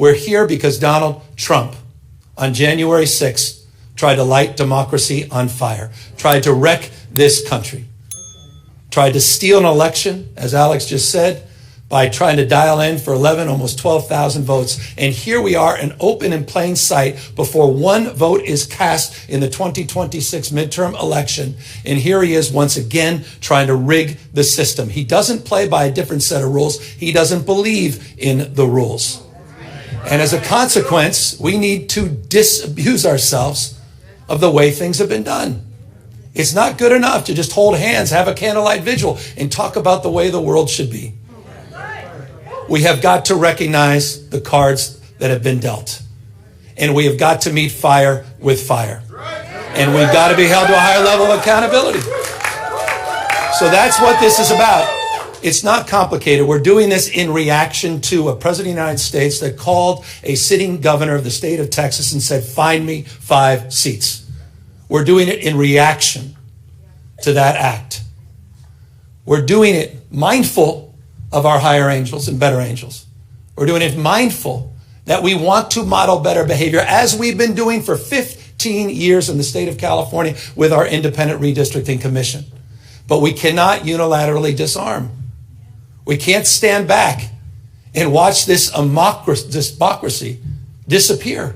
We're here because Donald Trump, on January 6th, tried to light democracy on fire, tried to wreck this country, tried to steal an election, as Alex just said, by trying to dial in for 11, almost 12,000 votes. And here we are, in open and plain sight, before one vote is cast in the 2026 midterm election. And here he is once again trying to rig the system. He doesn't play by a different set of rules. He doesn't believe in the rules. And as a consequence, we need to disabuse ourselves of the way things have been done. It's not good enough to just hold hands, have a candlelight vigil, and talk about the way the world should be. We have got to recognize the cards that have been dealt. And we have got to meet fire with fire. And we've got to be held to a higher level of accountability. So that's what this is about. It's not complicated. We're doing this in reaction to a president of the United States that called a sitting governor of the state of Texas and said, find me 5 seats. We're doing it in reaction to that act. We're doing it mindful of our higher angels and better angels. We're doing it mindful that we want to model better behavior, as we've been doing for 15 years in the state of California with our independent redistricting commission. But we cannot unilaterally disarm. We can't stand back and watch this democracy disappear.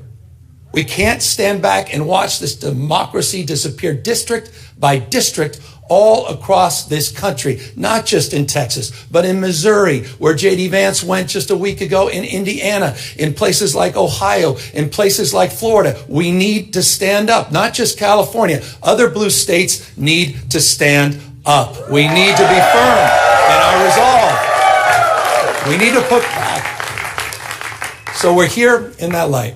We can't stand back and watch this democracy disappear district by district all across this country, not just in Texas, but in Missouri, where J.D. Vance went just a week ago, in Indiana, in places like Ohio, in places like Florida. We need to stand up, not just California. Other blue states need to stand up. We need to be firm in our resolve. We need to put back. So we're here in that light.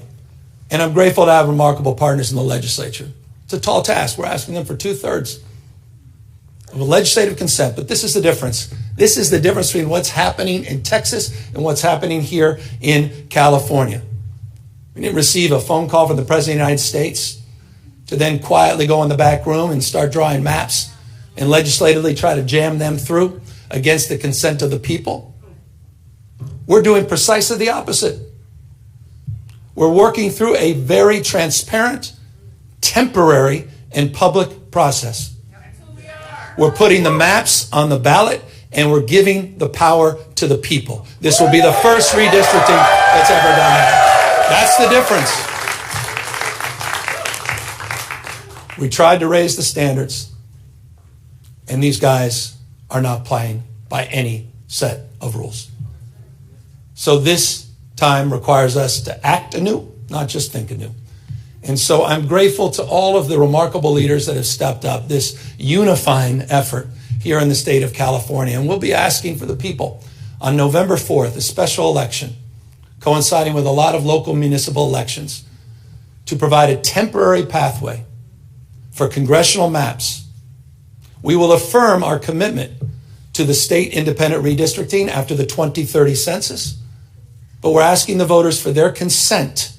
And I'm grateful to have remarkable partners in the legislature. It's a tall task. We're asking them for 2/3 of a legislative consent, but this is the difference. This is the difference between what's happening in Texas and what's happening here in California. We didn't receive a phone call from the President of the United States to then quietly go in the back room and start drawing maps and legislatively try to jam them through against the consent of the people. We're doing precisely the opposite. We're working through a very transparent, temporary, and public process. We're putting the maps on the ballot, and we're giving the power to the people. This will be the first redistricting that's ever done that. That's the difference. We tried to raise the standards, and these guys are not playing by any set of rules. So this time requires us to act anew, not just think anew. And so I'm grateful to all of the remarkable leaders that have stepped up this unifying effort here in the state of California. And we'll be asking for the people on November 4th, a special election coinciding with a lot of local municipal elections, to provide a temporary pathway for congressional maps. We will affirm our commitment to the state independent redistricting after the 2030 census, but we're asking the voters for their consent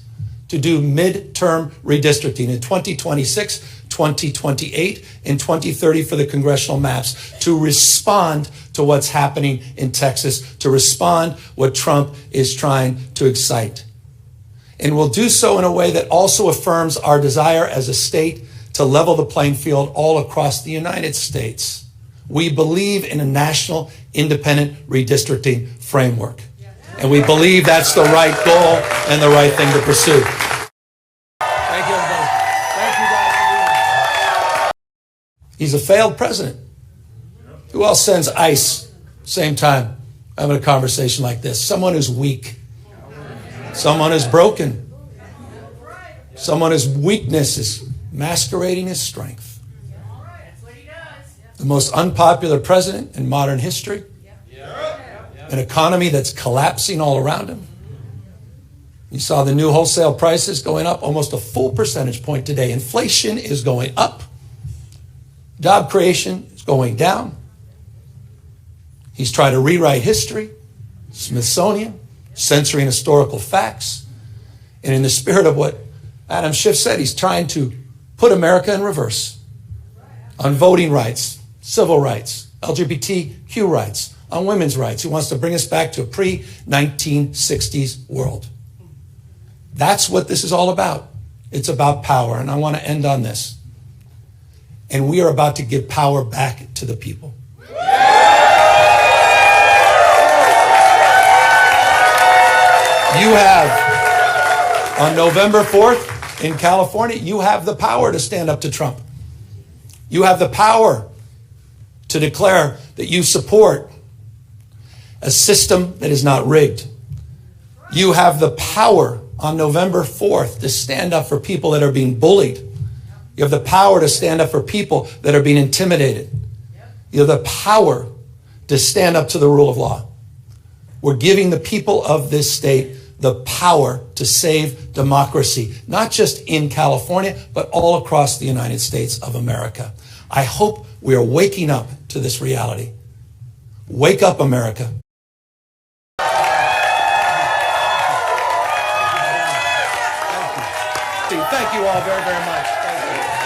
to do midterm redistricting in 2026, 2028, and 2030 for the congressional maps, to respond to what's happening in Texas, to respond what Trump is trying to excite. And we'll do so in a way that also affirms our desire as a state to level the playing field all across the United States. We believe in a national independent redistricting framework. And we believe that's the right goal and the right thing to pursue. Thank you, everybody. Thank you guys for being here. He's a failed president. Who else sends ice same time having a conversation like this? Someone who's weak. Someone who's broken. Someone whose weakness is masquerading as strength. The most unpopular president in modern history. An economy that's collapsing all around him. You saw the new wholesale prices going up almost a full percentage point today. Inflation is going up. Job creation is going down. He's trying to rewrite history, Smithsonian, censoring historical facts. And in the spirit of what Adam Schiff said, he's trying to put America in reverse on voting rights, civil rights, LGBTQ rights, on women's rights. He wants to bring us back to a pre-1960s world. That's what this is all about. It's about power. And I want to end on this. And we are about to give power back to the people. You have, on November 4th in California, you have the power to stand up to Trump. You have the power to declare that you support a system that is not rigged. You have the power on November 4th to stand up for people that are being bullied. You have the power to stand up for people that are being intimidated. You have the power to stand up to the rule of law. We're giving the people of this state the power to save democracy, not just in California, but all across the United States of America. I hope we are waking up to this reality. Wake up, America. Thank you all very, very much. Thank you.